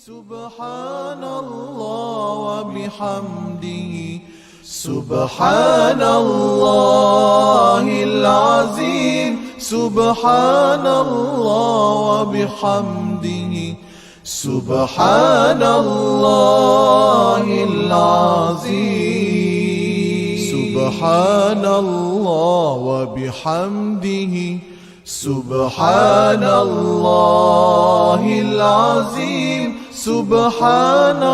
Subhanallah wa bihamdihi Subhanallahil azim Subhanallah wa bihamdihi Subhanallahil azim Subhanallah wa bihamdihi Subhanallahil azim Subhanallah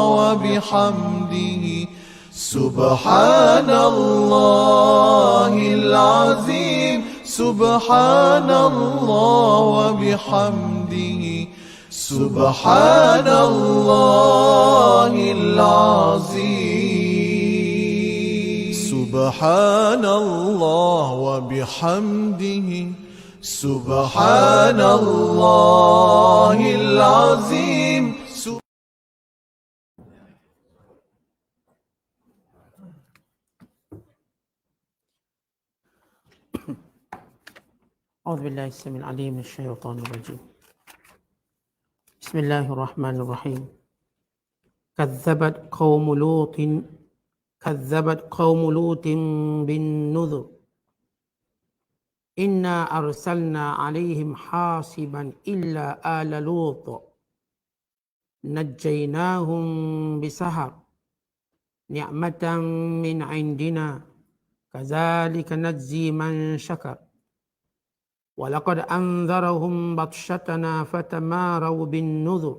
wa bihamdihi Subhanallahil azim Subhanallah wa bihamdihi Subhanallahil azim Subhanallah wa bihamdihi Subhanallahil azim. أعوذ بالله السميع العليم من الشيطان الرجيم بسم الله الرحمن الرحيم كذبت قوم لوط بالنذر إنا أرسلنا عليهم حاصبا إلا آل لوط نجيناهم بسحر نعمة من عندنا كذلك نجزي من شكر ولقد أنذرهم بطشتنا فتماروا بالنذر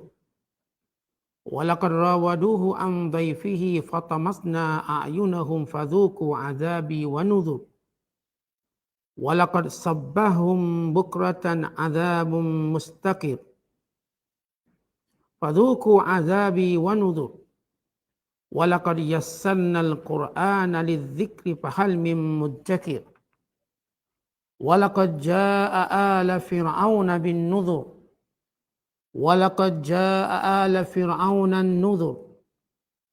ولقد راودوه عن ضيفه فطمسنا أعينهم فذوقوا عذابي ونذر ولقد صبهم بكرة عذاب مستقر فذوقوا عذابي ونذر ولقد يسرنا القرآن للذكر فهل من مدكر ولقد جاء آل فرعون بالنذر ولقد جاء آل فرعون النذر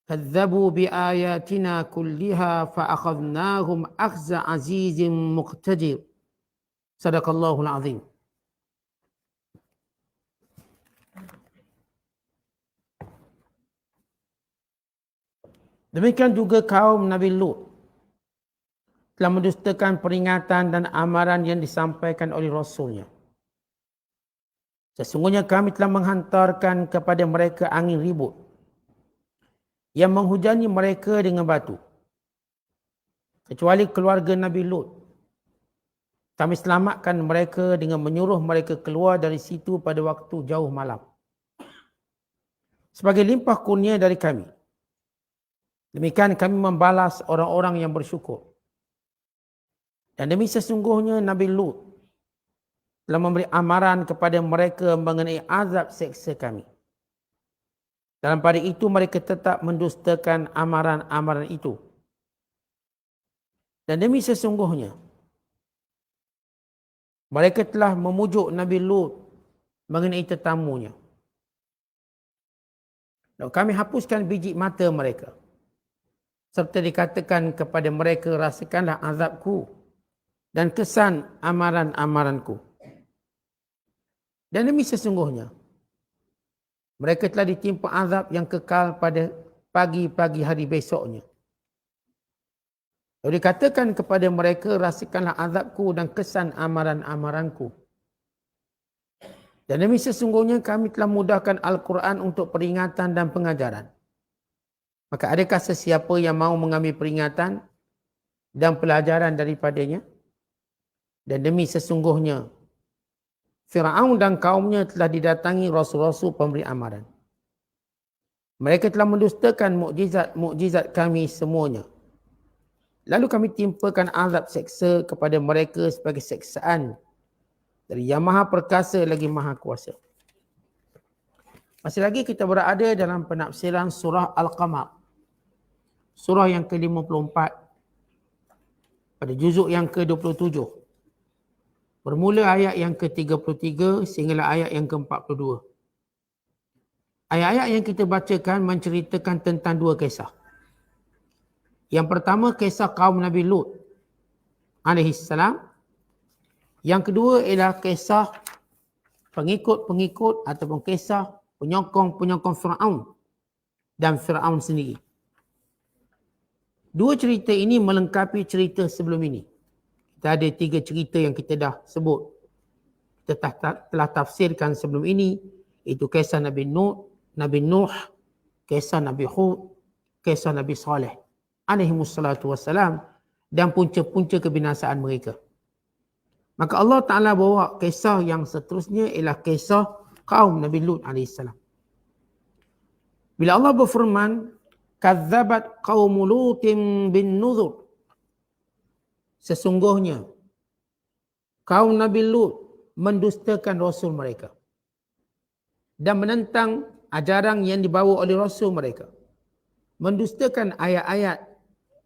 كذبوا بآياتنا كلها فأخذناهم أخذ عزيز مقتدر صدق الله العظيم. Demikian juga kaum Nabi Lut telah mendustakan peringatan dan amaran yang disampaikan oleh Rasulnya. Sesungguhnya kami telah menghantarkan kepada mereka angin ribut yang menghujani mereka dengan batu. Kecuali keluarga Nabi Lut. Kami selamatkan mereka dengan menyuruh mereka keluar dari situ pada waktu jauh malam. Sebagai limpah kurnia dari kami. Demikian kami membalas orang-orang yang bersyukur. Dan demi sesungguhnya Nabi Lut telah memberi amaran kepada mereka mengenai azab seksa kami. Dalam pada itu mereka tetap mendustakan amaran-amaran itu. Dan demi sesungguhnya mereka telah memujuk Nabi Lut mengenai tetamunya. Dan kami hapuskan biji mata mereka. Serta dikatakan kepada mereka, rasakanlah azabku dan kesan amaran-amaranku. Dan demi sesungguhnya mereka telah ditimpa azab yang kekal pada pagi-pagi hari besoknya. Lalu dikatakan kepada mereka, rasakanlah azabku dan kesan amaran-amaranku. Dan demi sesungguhnya kami telah mudahkan Al-Quran untuk peringatan dan pengajaran. Maka adakah sesiapa yang mahu mengambil peringatan dan pelajaran daripadanya? Dan demi sesungguhnya Fir'aun dan kaumnya telah didatangi rasul-rasul pemberi amaran. Mereka telah mendustakan mukjizat kami semuanya. Lalu kami timpakan azab seksa kepada mereka sebagai seksaan dari Yang Maha Perkasa lagi Maha Kuasa. Masih lagi kita berada dalam penafsiran surah Al-Qamar. Surah yang ke-54 pada juzuk yang ke-27. Bermula ayat yang ke-33 sehinggalah ayat yang ke-42. Ayat-ayat yang kita bacakan menceritakan tentang dua kisah. Yang pertama kisah kaum Nabi Lut alaihissalam. Yang kedua ialah kisah pengikut-pengikut ataupun kisah penyokong Firaun dan Firaun sendiri. Dua cerita ini melengkapi cerita sebelum ini. Kita ada 3 cerita yang kita dah sebut. Kita telah tafsirkan sebelum ini, iaitu kisah Nabi Nuh, kisah Nabi Hud, kisah Nabi Saleh alaihimussalatu wassalam, dan punca-punca kebinasaan mereka. Maka Allah Ta'ala bawa kisah yang seterusnya ialah kisah kaum Nabi Lut alaihissalam. Bila Allah berfirman, kazzabat qaum Lutin bin nuzur, sesungguhnya kaum Nabi Lut mendustakan Rasul mereka dan menentang ajaran yang dibawa oleh Rasul mereka, mendustakan ayat-ayat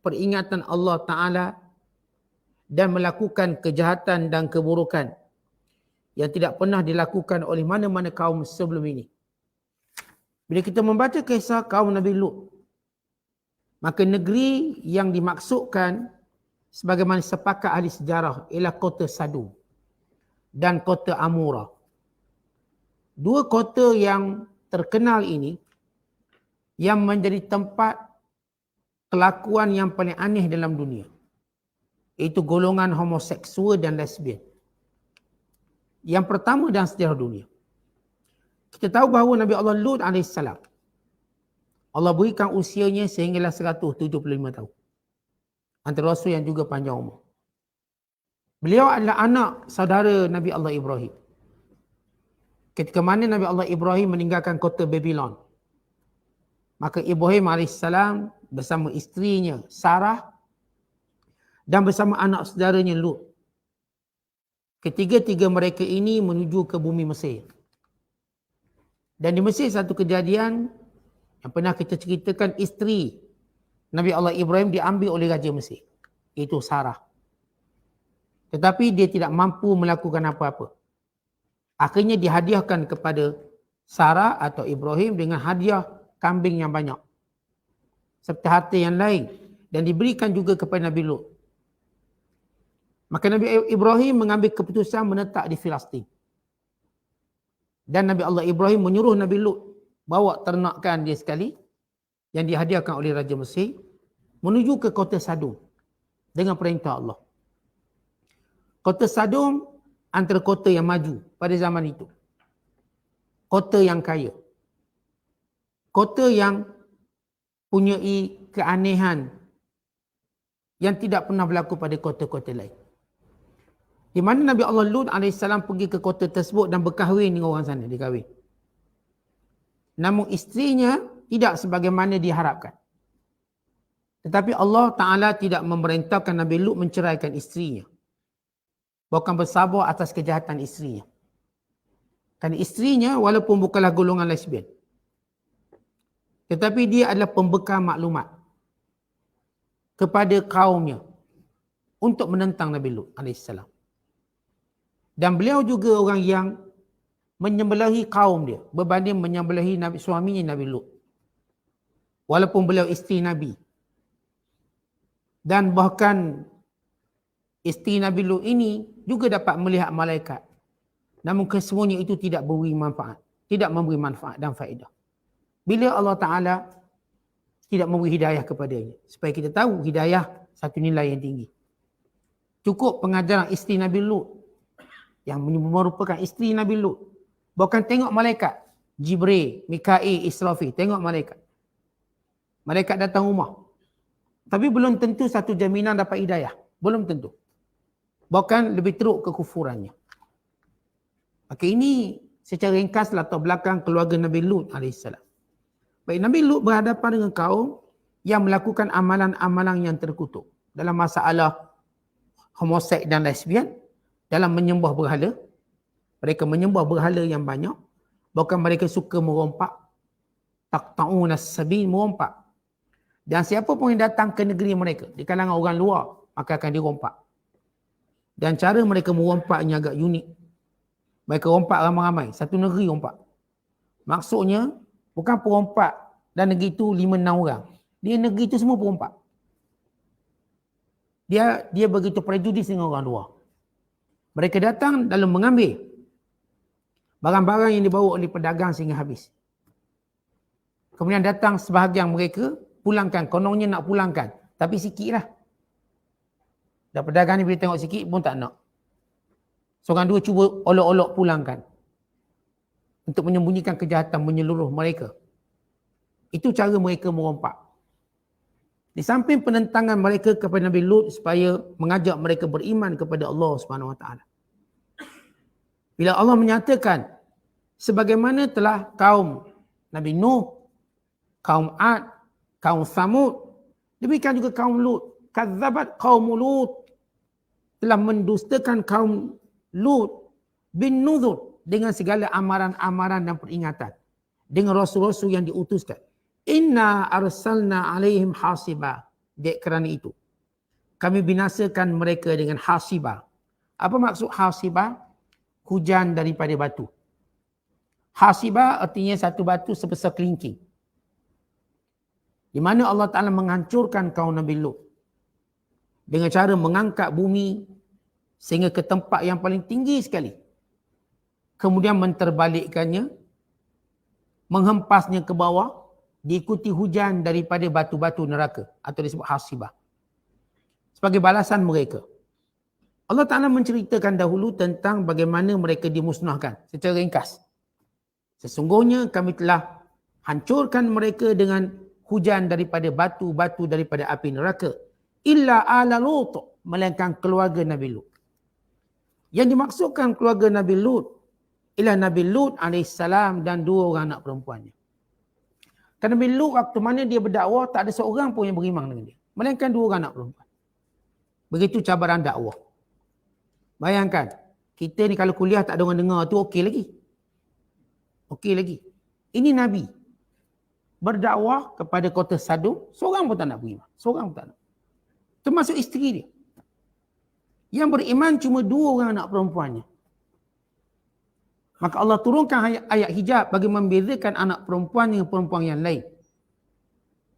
peringatan Allah Ta'ala dan melakukan kejahatan dan keburukan yang tidak pernah dilakukan oleh mana-mana kaum sebelum ini. Bila kita membaca kisah kaum Nabi Lut, maka negeri yang dimaksudkan sebagaimana sepakat ahli sejarah ialah kota Sadum dan kota Amura. Dua kota yang terkenal ini yang menjadi tempat kelakuan yang paling aneh dalam dunia, iaitu golongan homoseksual dan lesbian. Yang pertama dalam sejarah dunia. Kita tahu bahawa Nabi Allah Lut AS, Allah berikan usianya sehinggalah 175 tahun. Antara Rasul yang juga panjang umur. Beliau adalah anak saudara Nabi Allah Ibrahim. Ketika mana Nabi Allah Ibrahim meninggalkan kota Babylon, maka Ibrahim AS bersama isterinya Sarah dan bersama anak saudaranya Lut, ketiga-tiga mereka ini menuju ke bumi Mesir. Dan di Mesir satu kejadian yang pernah kita ceritakan, isteri Nabi Allah Ibrahim diambil oleh Raja Mesir, iaitu Sarah. Tetapi dia tidak mampu melakukan apa-apa. Akhirnya dihadiahkan kepada Sarah atau Ibrahim dengan hadiah kambing yang banyak, serta harta yang lain, dan diberikan juga kepada Nabi Lut. Maka Nabi Ibrahim mengambil keputusan menetap di Filistin. Dan Nabi Allah Ibrahim menyuruh Nabi Lut bawa ternakan dia sekali yang dihadiahkan oleh Raja Mesir menuju ke kota Sadum dengan perintah Allah. Kota Sadum antara kota yang maju pada zaman itu. Kota yang kaya. Kota yang punyai keanehan yang tidak pernah berlaku pada kota-kota lain. Di mana Nabi Allah Lut AS pergi ke kota tersebut dan berkahwin dengan orang sana, dikahwin. Namun isterinya tidak sebagaimana diharapkan. Tetapi Allah Ta'ala tidak memerintahkan Nabi Lut menceraikan isterinya. Bahkan bersabar atas kejahatan isterinya. Kerana isterinya walaupun bukanlah golongan lesbian, tetapi dia adalah pembekal maklumat kepada kaumnya untuk menentang Nabi Lut AS. Dan beliau juga orang yang menyembelihi kaum dia berbanding menyembelihi suaminya Nabi Lut. Walaupun beliau isteri Nabi. Dan bahkan isteri Nabi Lut ini juga dapat melihat malaikat. Namun kesemuanya itu tidak memberi manfaat. Tidak memberi manfaat dan faedah. Bila Allah Ta'ala tidak memberi hidayah kepadanya. Supaya kita tahu hidayah satu nilai yang tinggi. Cukup pengajaran isteri Nabi Lut yang merupakan isteri Nabi Lut. Bahkan tengok malaikat. Jibril, Mikail, Israfil. Tengok malaikat. Malaikat datang rumah. Tapi belum tentu satu jaminan dapat hidayah. Belum tentu. Bahkan lebih teruk kekufurannya. Maka ini secara ringkas latar belakang keluarga Nabi Lut AS. Baik, Nabi Lut berhadapan dengan kaum yang melakukan amalan-amalan yang terkutuk. Dalam masalah homoseks dan lesbian. Dalam menyembah berhala. Mereka menyembah berhala yang banyak. Bahkan mereka suka merompak. Taqta'una sabil, merompak. Dan siapa pun yang datang ke negeri mereka, di kalangan orang luar, maka akan dirompak. Dan cara mereka merompaknya agak unik. Mereka rompak ramai-ramai, satu negeri rompak. Maksudnya, bukan perompak dan negeri itu 5-6 orang. Dia negeri itu semua perompak. Dia begitu prejudis dengan orang luar. Mereka datang dalam mengambil barang-barang yang dibawa oleh pedagang sehingga habis. Kemudian datang sebahagian mereka, pulangkan. Kononnya nak pulangkan. Tapi sikit lah. Dan pedagang ni bila tengok sikit pun tak nak. Seorang dua cuba olok-olok pulangkan. Untuk menyembunyikan kejahatan menyeluruh mereka. Itu cara mereka merompak. Di samping penentangan mereka kepada Nabi Lut supaya mengajak mereka beriman kepada Allah Subhanahu Wa Taala. Bila Allah menyatakan sebagaimana telah kaum Nabi Nuh, kaum Ad, kaum Samud, demikian juga kaum Lut. Kadzabat kaum Lut, telah mendustakan kaum Lut bin nuzur dengan segala amaran-amaran dan peringatan. Dengan rasul-rasul yang diutuskan. Inna arsalna alaihim hasiba. Dek kerana itu, kami binasakan mereka dengan hasiba. Apa maksud hasiba? Hujan daripada batu. Hasiba artinya satu batu sebesar kelingking. Di mana Allah Ta'ala menghancurkan kaum Nabi Lut. Dengan cara mengangkat bumi sehingga ke tempat yang paling tinggi sekali. Kemudian menterbalikkannya, menghempasnya ke bawah, diikuti hujan daripada batu-batu neraka atau disebut hasibah. Sebagai balasan mereka. Allah Ta'ala menceritakan dahulu tentang bagaimana mereka dimusnahkan secara ringkas. Sesungguhnya kami telah hancurkan mereka dengan hujan daripada batu-batu daripada api neraka. Illa ala Lut, melainkan keluarga Nabi Lut. Yang dimaksudkan keluarga Nabi Lut ialah Nabi Lut AS dan dua orang anak perempuannya. Kerana Nabi Lut waktu mana dia berdakwah tak ada seorang pun yang beriman dengan dia. Melainkan dua orang anak perempuan. Begitu cabaran dakwah. Bayangkan, kita ni kalau kuliah tak ada orang dengar tu okey lagi. Okey lagi. Ini Nabi. Berdakwah kepada kota Sadum, seorang pun tak nak beriman. Seorang pun tak nak. Termasuk isteri dia. Yang beriman cuma dua orang anak perempuannya. Maka Allah turunkan ayat hijab bagi membezakan anak perempuan dengan perempuan yang lain.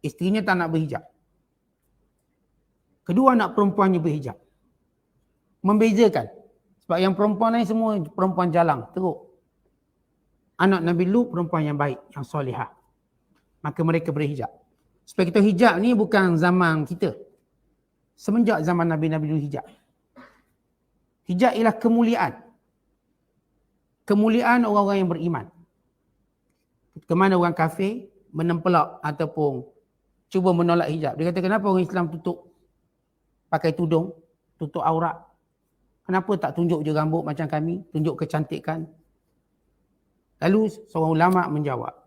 Isterinya tak nak berhijab. Kedua anak perempuannya berhijab. Membezakan. Sebab yang perempuan lain semua perempuan jalang, teruk. Anak Nabi Lut perempuan yang baik, yang solihah. Maka mereka berhijab. Supaya kita hijab ni bukan zaman kita. Semenjak zaman Nabi-Nabi dulu hijab. Hijab ialah kemuliaan. Kemuliaan orang-orang yang beriman. Kemana orang kafir menempelak ataupun cuba menolak hijab. Dia kata kenapa orang Islam tutup pakai tudung, tutup aurat. Kenapa tak tunjuk je rambut macam kami, tunjuk kecantikan. Lalu seorang ulama menjawab.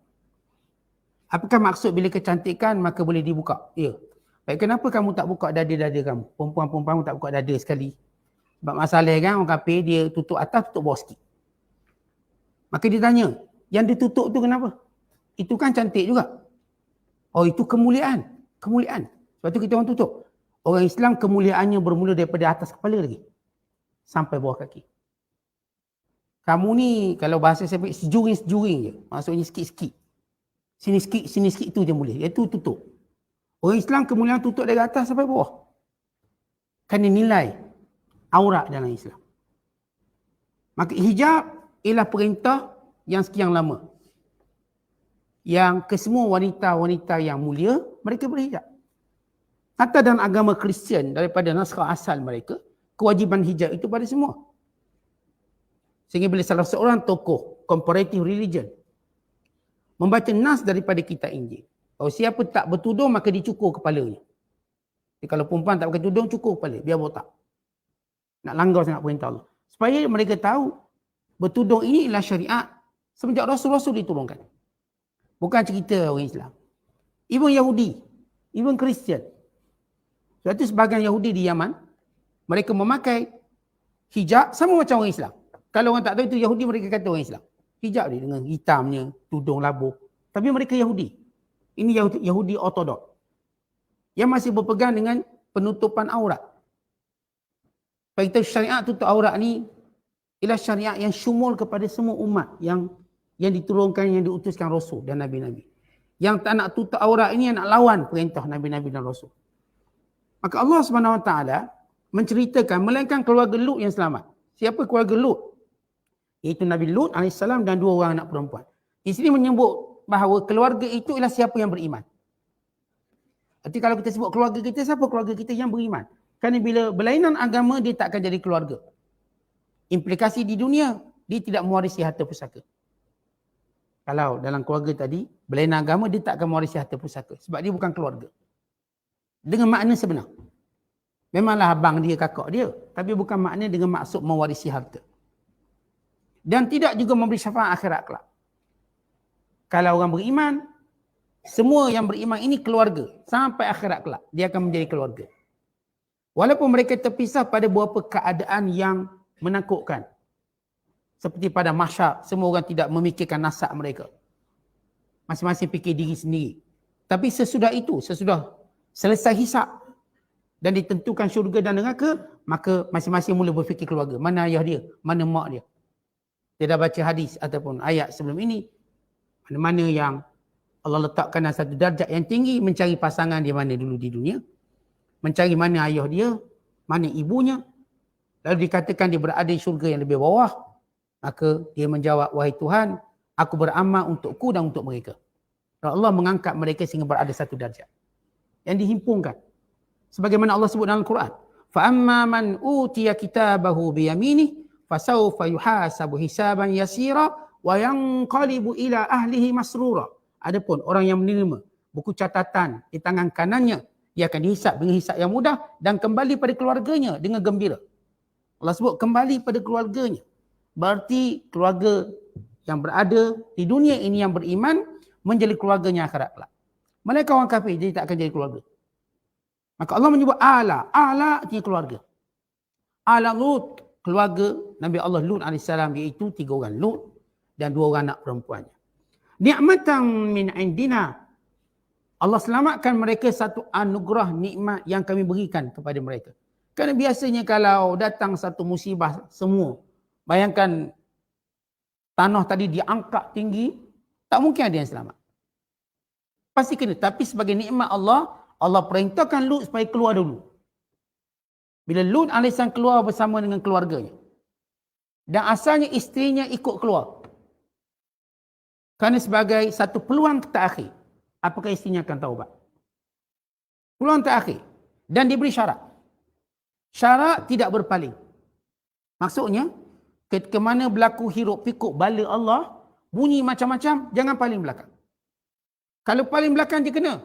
Apakah maksud bila kecantikan maka boleh dibuka? Ya. Baik, kenapa kamu tak buka dada-dada kamu? Perempuan-perempuan tak buka dada sekali. Sebab masalah kan orang kafir dia tutup atas, tutup bawah sikit. Maka dia tanya, yang ditutup tu kenapa? Itu kan cantik juga. Oh itu kemuliaan. Kemuliaan. Sebab tu kita orang tutup. Orang Islam kemuliaannya bermula daripada atas kepala lagi. Sampai bawah kaki. Kamu ni kalau bahasa saya pakai sejuring-sejuring je. Maksudnya sikit-sikit. Sini sikit tu je boleh. Itu tutup. Orang Islam kemuliaan tutup dari atas sampai bawah. Kerana nilai aurat dalam Islam. Maka hijab ialah perintah yang sekian lama. Yang kesemua wanita-wanita yang mulia, mereka berhijab. Hatta dalam agama Kristian, daripada naskah asal mereka, kewajiban hijab itu pada semua. Sehingga bila salah seorang tokoh comparative religion membaca nas daripada kitab Injil, kalau siapa tak bertudung maka dicukur kepalanya. Jadi kalau perempuan tak pakai tudung, cukur kepala, biar botak. Nak langgar sangat perintah Allah. Supaya mereka tahu bertudung ini ialah syariat semenjak Rasul-Rasul diturunkan. Bukan cerita orang Islam. Even Yahudi, even Kristian. Sebab itu sebahagian Yahudi di Yaman, mereka memakai hijab sama macam orang Islam. Kalau orang tak tahu itu Yahudi, mereka kata orang Islam. Hijab dia dengan hitamnya, tudung labuh. Tapi mereka Yahudi. Ini Yahudi ortodok. Yang masih berpegang dengan penutupan aurat. Kita syariat tutup aurat ni ialah syariat yang syumul kepada semua umat yang diturunkan, yang diutuskan Rasul dan Nabi-Nabi. Yang tak nak tutup aurat ini yang nak lawan perintah Nabi-Nabi dan Rasul. Maka Allah SWT menceritakan melainkan keluarga Lut yang selamat. Siapa keluarga Lut? Iaitu Nabi Lut AS dan dua orang anak perempuan. Di sini menyebut bahawa keluarga itu ialah siapa yang beriman. Jadi kalau kita sebut keluarga kita, siapa keluarga kita yang beriman? Kerana bila berlainan agama, dia tak akan jadi keluarga. Implikasi di dunia, dia tidak mewarisi harta pusaka. Kalau dalam keluarga tadi, berlainan agama, dia tak akan mewarisi harta pusaka. Sebab dia bukan keluarga. Dengan makna sebenar. Memanglah abang dia, kakak dia. Tapi bukan makna dengan maksud mewarisi harta. Dan tidak juga memberi syafaat akhirat kelak. Kalau orang beriman, semua yang beriman ini keluarga. Sampai akhirat kelak, dia akan menjadi keluarga. Walaupun mereka terpisah pada beberapa keadaan yang menakutkan. Seperti pada mahsyar, semua orang tidak memikirkan nasab mereka. Masing-masing fikir diri sendiri. Tapi sesudah itu, sesudah selesai hisab dan ditentukan syurga dan neraka, maka masing-masing mula berfikir keluarga. Mana ayah dia? Mana mak dia? Dia dah baca hadis ataupun ayat sebelum ini. Mana-mana yang Allah letakkan dalam satu darjat yang tinggi, mencari pasangan dia mana dulu di dunia. Mencari mana ayah dia, mana ibunya. Lalu dikatakan dia berada di syurga yang lebih bawah. Maka dia menjawab, wahai Tuhan, aku beramal untukku dan untuk mereka. Dan Allah mengangkat mereka sehingga berada satu darjat. Yang dihimpunkan. Sebagaimana Allah sebut dalam Al-Quran. فَأَمَّا مَنْ أُوتِيَ كِتَابَهُ بِيَمِينِهِ فَسَوْفَ يُحَاسَبُ حِسَابًا يَسِيرًا وَيَنْقَلِبُ إِلَى أَهْلِهِ مَسْرُورًا. Adapun orang yang menerima buku catatan di tangan kanannya, dia akan dihisap dengan hisap yang mudah dan kembali pada keluarganya dengan gembira. Allah sebut kembali pada keluarganya. Berarti keluarga yang berada di dunia ini yang beriman menjadi keluarganya akhirat kelak. Mereka orang kafir jadi tak akan jadi keluarga. Maka Allah menyebut ala artinya keluarga. Ala Lut, keluarga Nabi Allah Lut AS, iaitu 3 orang Lut dan 2 orang anak perempuannya. Ni'matan min indina. Allah selamatkan mereka satu anugerah nikmat yang kami berikan kepada mereka. Kerana biasanya kalau datang satu musibah semua, bayangkan tanah tadi diangkat tinggi, tak mungkin ada yang selamat. Pasti kena. Tapi sebagai nikmat Allah, Allah perintahkan Lut supaya keluar dulu. Bila Lut AS keluar bersama dengan keluarganya. Dan asalnya isterinya ikut keluar. Kerana sebagai satu peluang terakhir. Apakah isterinya akan taubat? Peluang terakhir. Dan diberi syarat. Syarat tidak berpaling. Maksudnya, ketika mana berlaku hiruk pikuk bala Allah, bunyi macam-macam, jangan paling belakang. Kalau paling belakang dia kena.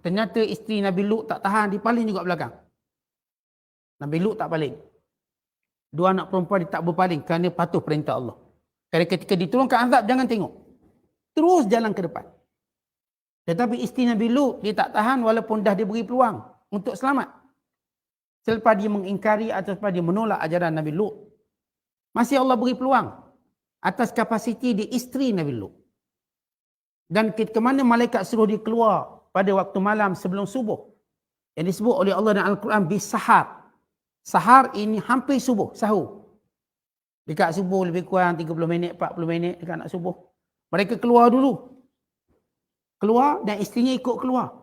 Ternyata isteri Nabi Lut tak tahan, dia paling juga belakang. Nabi Lut tak paling. 2 anak perempuan dia tak berpaling kerana patuh perintah Allah. Kerana ketika diturunkan azab, jangan tengok. Terus jalan ke depan. Tetapi isteri Nabi Lut, dia tak tahan walaupun dah diberi peluang untuk selamat. Selepas dia mengingkari atau selepas dia menolak ajaran Nabi Lut. Masih Allah beri peluang atas kapasiti di isteri Nabi Lut. Dan ketika mana malaikat suruh dia keluar pada waktu malam sebelum subuh. Yang disebut oleh Allah dalam Al-Quran bisahar. Sahar ini hampir subuh, sahur. Dekat subuh lebih kurang 30 minit, 40 minit dekat nak subuh. Mereka keluar dulu. Keluar dan isterinya ikut keluar.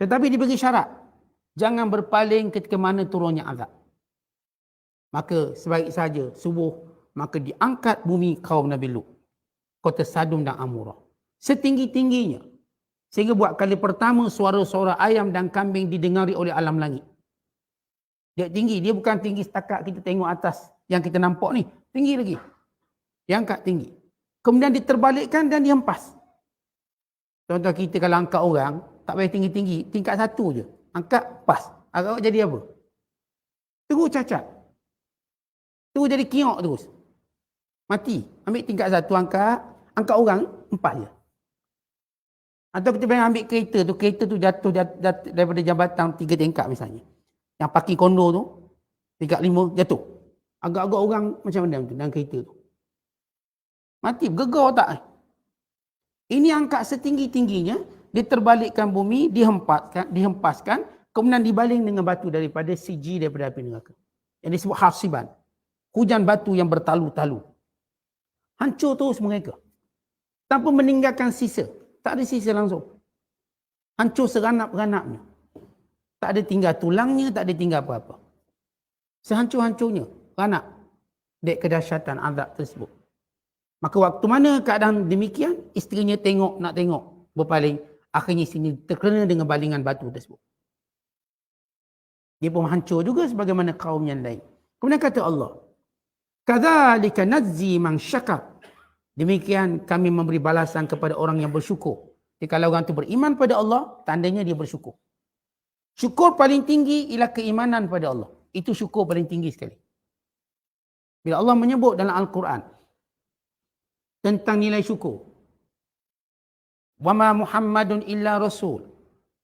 Tetapi diberi syarat. Jangan berpaling ketika mana turunnya azab. Maka sebaik saja subuh, maka diangkat bumi kaum Nabi Lut. Kota Sadum dan Amurah. Setinggi-tingginya. Sehingga buat kali pertama suara-suara ayam dan kambing didengari oleh alam langit. Dia tinggi. Dia bukan tinggi setakat kita tengok atas yang kita nampak ni. Tinggi lagi. Diangkat tinggi. Kemudian diterbalikkan dan dihempas. Contoh kita kalau angkat orang, tak payah tinggi-tinggi. Tingkat 1 je. Angkat, pas. Agak jadi apa? Terus cacat. Terus jadi kiok terus. Mati. Ambil tingkat 1 angkat orang, 4 je. Atau kita bayang ambil kereta tu jatuh daripada jambatan 3 tingkat misalnya. Yang parking kondo tu, tingkat 5 jatuh. Agak-agak orang macam mana tu dalam kereta tu. Mati, gegar tak? Ini angkat setinggi-tingginya, diterbalikkan bumi, dihempaskan, kemudian dibaling dengan batu daripada siji daripada api neraka. Yang disebut hasiban. Hujan batu yang bertalu-talu. Hancur terus mereka. Tanpa meninggalkan sisa. Tak ada sisa langsung. Hancur seranap-ranapnya. Tak ada tinggal tulangnya, tak ada tinggal apa-apa. Sehancur-hancurnya, ranap. Dek kedahsyatan azab tersebut. Maka waktu mana keadaan demikian, isterinya nak tengok, berpaling. Akhirnya isterinya terkena dengan balingan batu tersebut. Dia pun hancur juga sebagaimana kaum yang lain. Kemudian kata Allah, kadzalika najzi man syakar. Demikian kami memberi balasan kepada orang yang bersyukur. Jadi kalau orang itu beriman pada Allah, tandanya dia bersyukur. Syukur paling tinggi ialah keimanan pada Allah. Itu syukur paling tinggi sekali. Bila Allah menyebut dalam Al-Quran tentang nilai syukur. Wa ma Muhammadun illa rasul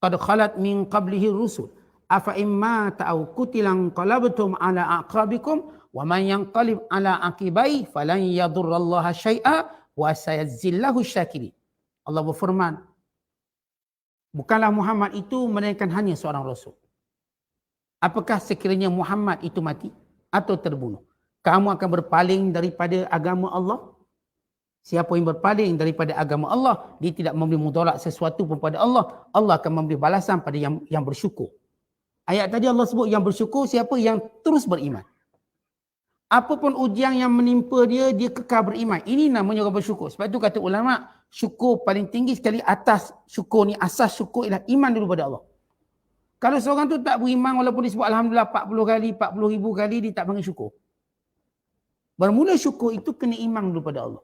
qad khalat min qablihi rusul afa imma ta'aw kutilan qalabtum ala aqabikum wa man yanqalib ala aqibai falan yadurrallaha syai'a wa sayajzillahu syakirin. Allah berfirman, bukanlah Muhammad itu melainkan hanya seorang rasul. Apakah sekiranya Muhammad itu mati atau terbunuh, kamu akan berpaling daripada agama Allah? Siapa yang berpaling daripada agama Allah, dia tidak memberi mudarat sesuatu pun pada Allah. Allah akan memberi balasan pada yang bersyukur. Ayat tadi Allah sebut yang bersyukur siapa yang terus beriman. Apapun ujian yang menimpa dia, dia kekal beriman. Ini namanya orang bersyukur. Sebab itu kata ulama, syukur paling tinggi sekali atas syukur ni, asas syukur ialah iman dulu pada Allah. Kalau seorang tu tak beriman walaupun disebut Alhamdulillah 40 kali, 40,000 kali, dia tak panggil syukur. Bermula syukur itu kena iman dulu pada Allah.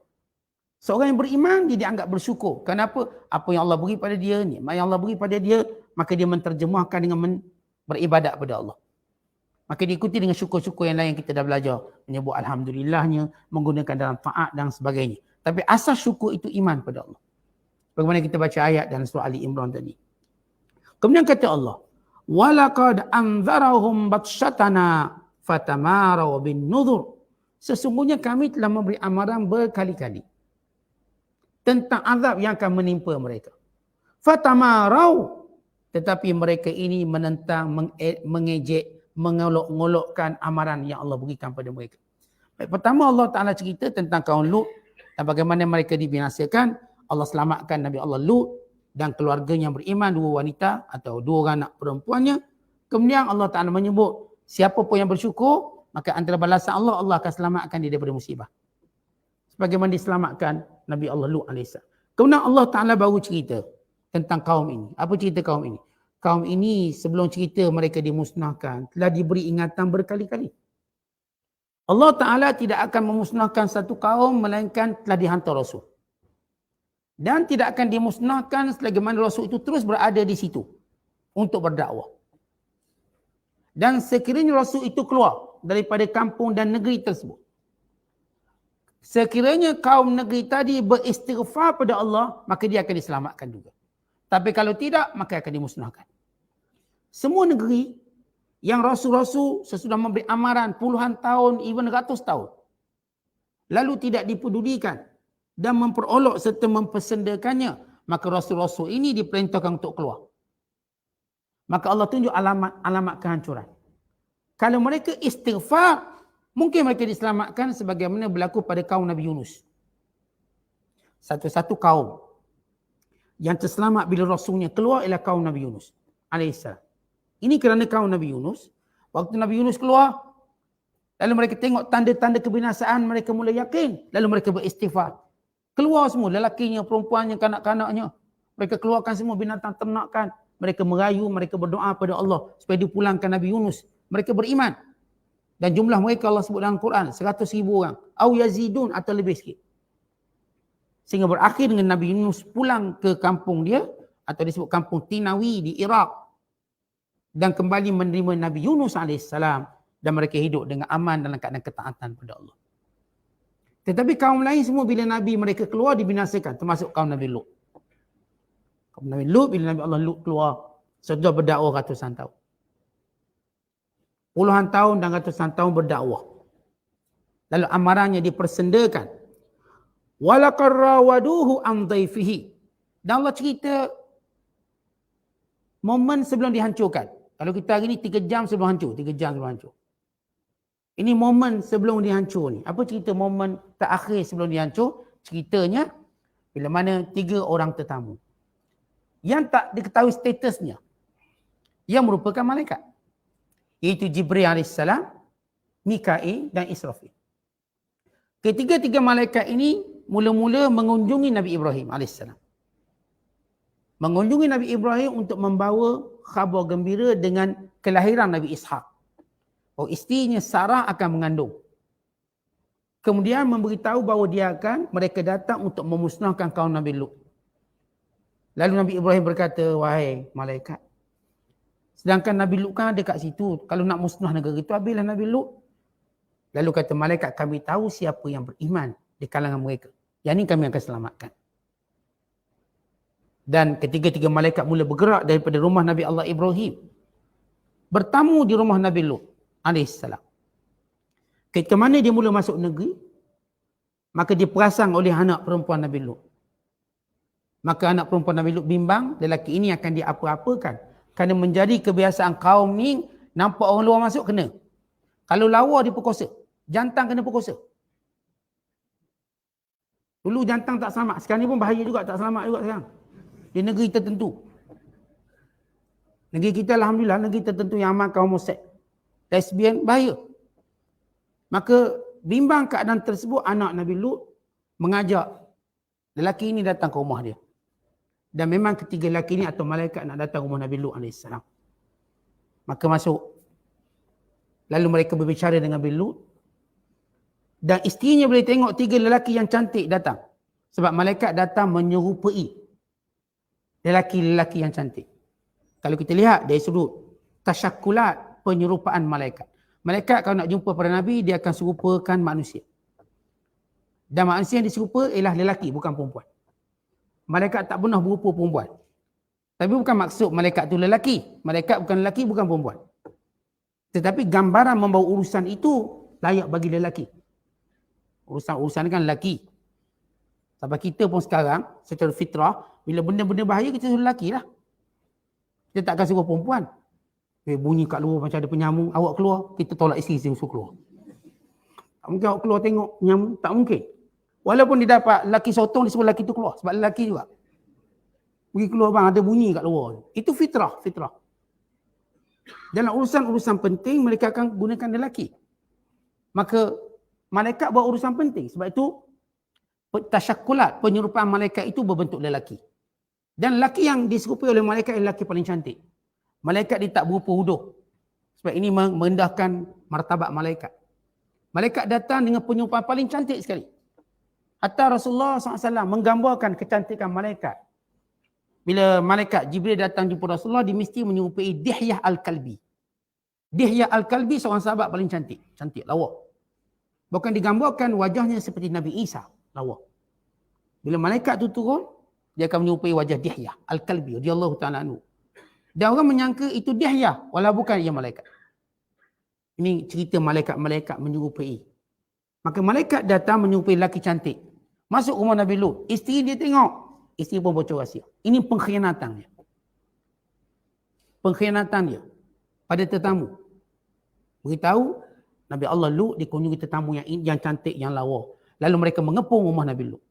Seorang yang beriman, dia dianggap bersyukur. Kenapa? Apa yang Allah beri pada dia, nikmat yang Allah beri pada dia, maka dia menterjemahkan dengan beribadat pada Allah. Maka diikuti dengan syukur-syukur yang lain yang kita dah belajar. Menyebut Alhamdulillahnya, menggunakan dalam taat dan sebagainya. Tapi asas syukur itu iman pada Allah. Bagaimana kita baca ayat dalam surah Ali Imran tadi. Kemudian kata Allah, وَلَقَدْ أَنْذَرَهُمْ بَطْشَتَنَا فَتَمَارَوْا بِالنُّذُرِ. Sesungguhnya kami telah memberi amaran berkali-kali tentang azab yang akan menimpa mereka. Fatamarau, tetapi mereka ini menentang, mengejek, mengolok-ngolokkan amaran yang Allah berikan pada mereka. Baik, pertama Allah Ta'ala cerita tentang kaum Lut dan bagaimana mereka dibinasakan. Allah selamatkan Nabi Allah Lut dan keluarganya yang beriman, 2 wanita atau 2 orang anak perempuannya. Kemudian Allah Ta'ala menyebut siapa pun yang bersyukur, maka antara balasan Allah, Allah akan selamatkan dia daripada musibah. Sebagaimana diselamatkan Nabi Allah Lut AS. Kemudian Allah Ta'ala baru cerita tentang kaum ini. Apa cerita kaum ini? Kaum ini sebelum cerita mereka dimusnahkan, telah diberi ingatan berkali-kali. Allah Ta'ala tidak akan memusnahkan satu kaum melainkan telah dihantar Rasul. Dan tidak akan dimusnahkan selagi mana Rasul itu terus berada di situ untuk berdakwah. Dan sekiranya Rasul itu keluar daripada kampung dan negeri tersebut, sekiranya kaum negeri tadi beristighfar pada Allah, maka dia akan diselamatkan juga. Tapi kalau tidak, maka akan dimusnahkan. Semua negeri yang rasul-rasul sesudah memberi amaran puluhan tahun, even ratus tahun, lalu tidak dipedulikan dan memperolok serta mempersendakannya, maka rasul-rasul ini diperintahkan untuk keluar. Maka Allah tunjuk alamat kehancuran. Kalau mereka istighfar, mungkin mereka diselamatkan sebagaimana berlaku pada kaum Nabi Yunus. Satu-satu kaum yang terselamat bila Rasulnya keluar ialah kaum Nabi Yunus AS. Ini kerana kaum Nabi Yunus, waktu Nabi Yunus keluar, lalu mereka tengok tanda-tanda kebinasaan, mereka mula yakin, lalu mereka beristighfar. Keluar semua, lelakinya, perempuannya, kanak-kanaknya. Mereka keluarkan semua binatang ternakan. Mereka merayu, mereka berdoa pada Allah supaya dipulangkan Nabi Yunus. Mereka beriman. Dan jumlah mereka Allah sebut dalam Quran 100,000 orang. Au yazidun atau lebih sikit. Sehingga berakhir dengan Nabi Yunus pulang ke kampung dia, atau disebut kampung Tinawi di Iraq. Dan kembali menerima Nabi Yunus AS. Dan mereka hidup dengan aman dalam keadaan ketaatan pada Allah. Tetapi kaum lain semua bila Nabi mereka keluar dibinasakan. Termasuk kaum Nabi Lut. Kaum Nabi Lut bila Nabi Allah Lut keluar, sudah berdakwah ratusan tahun. Puluhan tahun dan ratusan tahun berdakwah. Lalu amarannya dipersendakan. Walaqad rawaduhu an dhaifihi. Dan Allah cerita momen sebelum dihancurkan. Kalau kita hari ni 3 jam sebelum hancur, 3 jam sebelum hancur. Ini momen sebelum dihancur ni. Apa cerita momen terakhir sebelum dihancur? Ceritanya bila mana 3 orang tetamu yang tak diketahui statusnya, yang merupakan malaikat, iaitu Jibril AS, Mikail dan Israfil. Ketiga-tiga malaikat ini mula-mula mengunjungi Nabi Ibrahim AS. Mengunjungi Nabi Ibrahim untuk membawa khabar gembira dengan kelahiran Nabi Ishak. Oh, isterinya Sarah akan mengandung. Kemudian memberitahu bahawa mereka datang untuk memusnahkan kaum Nabi Lut. Lalu Nabi Ibrahim berkata, wahai malaikat, sedangkan Nabi Lut kan ada kat situ. Kalau nak musnah negara itu, habislah Nabi Lut. Lalu kata malaikat, kami tahu siapa yang beriman di kalangan mereka. Yang ini kami akan selamatkan. Dan ketiga-tiga malaikat mula bergerak daripada rumah Nabi Allah Ibrahim. Bertamu di rumah Nabi Lut alaihissalam. Ketika mana dia mula masuk negeri, maka dia perasan oleh anak perempuan Nabi Lut. Maka anak perempuan Nabi Lut bimbang, lelaki ini akan dia apa-apakan. Kerana menjadi kebiasaan kaum ni, nampak orang luar masuk kena. Kalau lawa dia perkosa, jantan kena perkosa. Dulu jantan tak selamat, sekarang ni pun bahaya juga, tak selamat juga sekarang. Di negeri tertentu. Negeri kita alhamdulillah, negeri tertentu yang amalkan homoseks, lesbian, bahaya. Maka bimbang keadaan tersebut, anak Nabi Lut mengajak lelaki ini datang ke rumah dia. Dan memang ketiga lelaki ini atau malaikat nak datang ke rumah Nabi Lut AS. Maka masuk. Lalu mereka berbicara dengan Nabi Lut. Dan isterinya boleh tengok tiga lelaki yang cantik datang. Sebab malaikat datang menyerupai lelaki-lelaki yang cantik. Kalau kita lihat dari sudut tasyakulat penyerupaan malaikat. Malaikat kalau nak jumpa pada Nabi, dia akan serupakan manusia. Dan manusia yang diserupa ialah lelaki, bukan perempuan. Malaikat tak pernah berupa perempuan. Tapi bukan maksud malaikat tu lelaki. Malaikat bukan lelaki, bukan perempuan. Tetapi gambaran membawa urusan itu layak bagi lelaki. Urusan kan lelaki. Sampai kita pun sekarang, secara fitrah, bila benda-benda bahaya, kita suruh lelaki lah. Kita takkan suruh perempuan. Bunyi kat luar macam ada penyamung, awak keluar, kita tolak isteri suruh keluar. Tak mungkin awak keluar tengok penyamung, tak mungkin. Walaupun dia dapat lelaki sotong, dia suruh lelaki tu keluar. Sebab lelaki juga. Pergi keluar bang, ada bunyi kat luar. Itu fitrah. Dalam urusan-urusan penting, mereka akan gunakan lelaki. Maka, malaikat buat urusan penting. Sebab itu, tasyakulat, penyerupaan malaikat itu berbentuk lelaki. Dan lelaki yang diserupai oleh malaikat adalah lelaki paling cantik. Malaikat dia tak berupa huduh. Sebab ini merendahkan martabat malaikat. Malaikat datang dengan penyerupaan paling cantik sekali. Hatta Rasulullah SAW menggambarkan kecantikan malaikat. Bila malaikat Jibril datang jumpa Rasulullah, dia mesti menyerupai Dihyah Al-Kalbi. Dihyah Al-Kalbi seorang sahabat paling cantik. Cantik, lawa. Bukan digambarkan wajahnya seperti Nabi Isa. Lawa. Bila malaikat tu turun, dia akan menyerupai wajah Dihyah Al-Kalbi radhiyallahu ta'ala anhu. Dan orang menyangka itu Dihyah, walau bukan ia malaikat. Ini cerita malaikat-malaikat menyerupai. Maka malaikat datang menyerupai lelaki cantik. Masuk rumah Nabi Lut. Isteri dia tengok. Isteri pun bocor rahsia. Ini pengkhianatan dia. Pengkhianatan dia pada tetamu. Beritahu Nabi Allah Lut dikunjungi tetamu yang cantik, yang lawa. Lalu mereka mengepung rumah Nabi Lut.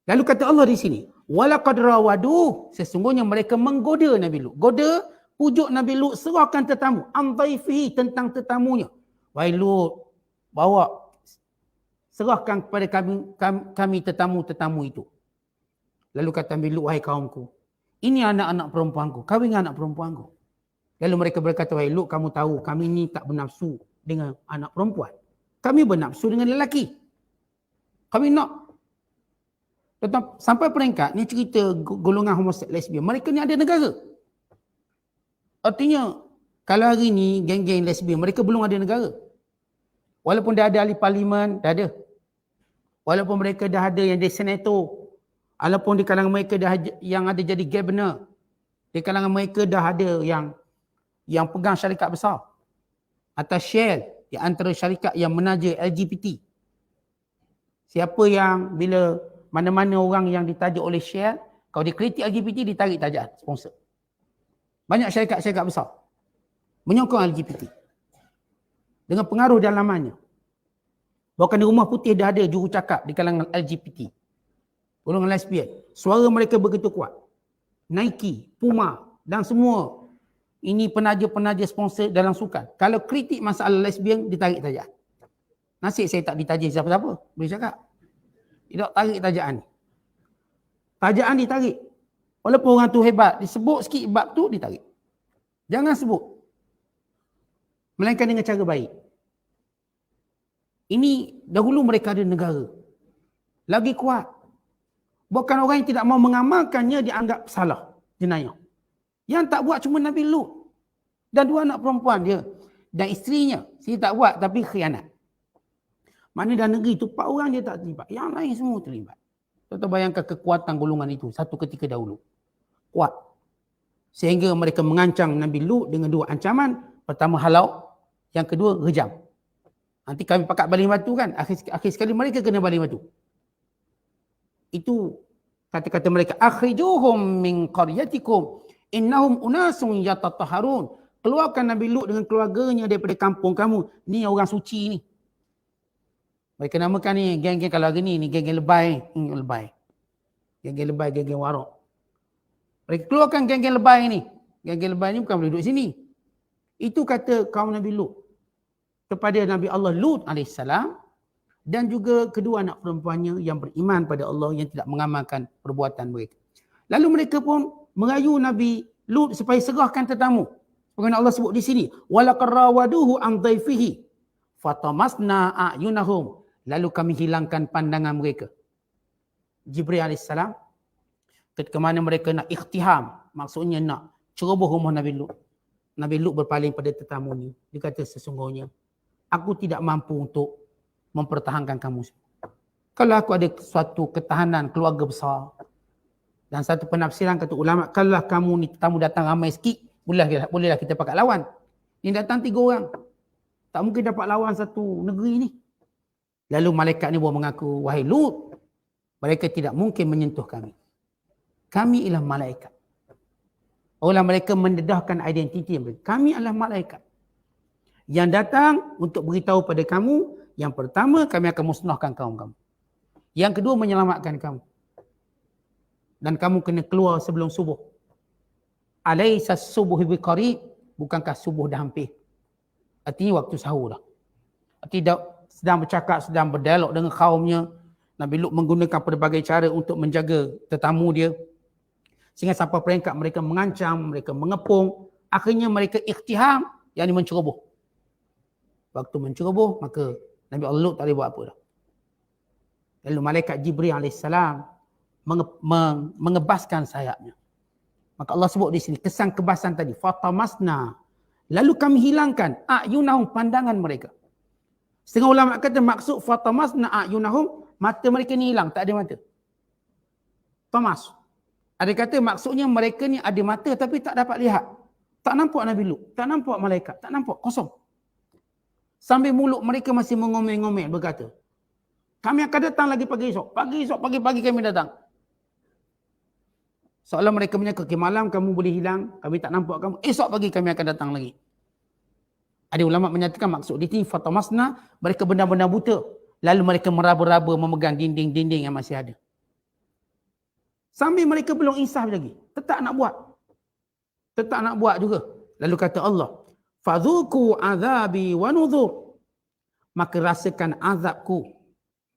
Lalu kata Allah di sini, walaqad rawaduh, sesungguhnya mereka menggoda Nabi Lut. Goda, pujuk Nabi Lut serahkan tetamu, an dhaifihi, tentang tetamunya. Wahai Lut, bawa serahkan kepada kami tetamu-tetamu itu. Lalu kata Nabi Lut, wahai kaumku, ini anak-anak perempuanku, kahwin anak perempuanku. Lalu mereka berkata, wahai Lut, kamu tahu kami ni tak bernafsu dengan anak perempuan. Kami bernafsu dengan lelaki. Kami nak. Tetap sampai peringkat, ni cerita golongan homoseks lesbian. Mereka ni ada negara. Artinya, kalau hari ni geng-geng lesbian, mereka belum ada negara. Walaupun dah ada ahli parlimen, dah ada. Walaupun mereka dah ada yang jadi senator. Walaupun di kalangan mereka dah yang ada jadi governor. Di kalangan mereka dah ada yang pegang syarikat besar. Atau Shell, di antara syarikat yang menaja LGBT. Siapa yang bila mana-mana orang yang ditaja oleh Shell, kalau dia kritik LGBT, ditarik tajaan sponsor. Banyak syarikat-syarikat besar menyokong LGBT. Dengan pengaruh dalamannya. Bahkan di Rumah Putih dah ada jurucakap di kalangan LGBT. Golongan lesbian. Suara mereka begitu kuat. Nike, Puma dan semua ini penaja-penaja sponsor dalam sukan. Kalau kritik masalah lesbian, ditarik tajaan. Nasib saya tak ditaja siapa-siapa. Boleh cakap. Tidak tarik tajaan ni. Tajaan ditarik. Walaupun orang tu hebat, disebut sikit bab tu, ditarik. Jangan sebut. Melainkan dengan cara baik. Ini dahulu mereka ada negara. Lagi kuat. Bukan orang yang tidak mau mengamalkannya dianggap salah, jenayah. Yang tak buat cuma Nabi Lut. Dan 2 anak perempuan dia. Dan isterinya. Dia tak buat tapi khianat. Mana dalam negeri tu 4 orang dia tak terlibat. Yang lain semua terlibat. Tuan-tuan bayangkan kekuatan golongan itu satu ketika dahulu. Kuat. Sehingga mereka mengancam Nabi Lut dengan 2 ancaman. Pertama halau. Yang kedua rejam. Nanti kami pakat baling batu kan. Akhir sekali mereka kena baling batu. Itu kata-kata mereka. Akhrijuhum min qaryatikum. Innahum unasun yatatahharun. Keluarkan Nabi Lut dengan keluarganya daripada kampung kamu. Ni orang suci ni. Mereka namakan ni geng-geng kalau hari ni geng-geng lebay. Lebay. Geng-geng lebay, geng-geng warak. Mereka keluarkan geng-geng lebay ni. Geng-geng lebay ni bukan boleh duduk sini. Itu kata kaum Nabi Lut kepada Nabi Allah Lut AS dan juga kedua anak perempuannya yang beriman pada Allah yang tidak mengamalkan perbuatan mereka. Lalu mereka pun merayu Nabi Lut supaya serahkan tetamu. Sebagaimana Allah sebut di sini, walaqad rawaduhu an dhaifihi fatamasna a'yunahum. Lalu kami hilangkan pandangan mereka. Jibril AS ketika mana mereka nak ikhtiham, maksudnya nak ceroboh rumah Nabi Lut. Nabi Lut berpaling pada tetamu ni. Dia kata sesungguhnya aku tidak mampu untuk mempertahankan kamu semua. Kalau aku ada suatu ketahanan keluarga besar. Dan satu penafsiran kata ulama, kalau kamu ni tetamu datang ramai sikit, bolehlah kita pakat lawan. Ni datang 3 orang. Tak mungkin dapat lawan satu negeri ni. Lalu malaikat ni buat mengaku, wahai Lut, mereka tidak mungkin menyentuh kami. Kami ialah malaikat. Orang mereka mendedahkan identiti mereka. Kami adalah malaikat. Yang datang untuk beritahu pada kamu, yang pertama kami akan musnahkan kaum kamu. Yang kedua menyelamatkan kamu. Dan kamu kena keluar sebelum subuh. Alaysa subuh biqarib, bukankah subuh dah hampir? Artinya waktu sahur dah. Artinya sedang bercakap, sedang berdialog dengan kaumnya. Nabi Lut menggunakan pelbagai cara untuk menjaga tetamu dia. Sehingga sampai peringkat mereka mengancam, mereka mengepung. Akhirnya mereka ikhtiham, yang ini menceroboh. Waktu menceroboh, maka Nabi Allah Lut tak boleh buat apa dah. Lalu malaikat Jibril AS mengebaskan sayapnya. Maka Allah sebut di sini, kesan kebasan tadi. Fatamasna. Lalu kami hilangkan a'yunahum, pandangan mereka. Setengah ulama kata maksud fatamasna a'yunahum, mata mereka ni hilang, tak ada mata. Tamas. Ada kata maksudnya mereka ni ada mata tapi tak dapat lihat. Tak nampak Nabi Lut, tak nampak malaikat, tak nampak, kosong. Sambil mulut mereka masih mengomel-ngomel berkata, kami akan datang lagi pagi esok. Pagi-pagi kami datang. Seolah mereka menyangka, malam kamu boleh hilang, kami tak nampak kamu. Esok pagi kami akan datang lagi. Ada ulama menyatakan maksud di sini fatamasna, mereka benar-benar buta. Lalu mereka meraba-raba memegang dinding-dinding yang masih ada. Sambil mereka belum insaf lagi. Tetap nak buat juga. Lalu kata Allah, fadhuku azabi wa nudhur. Maka rasakan azabku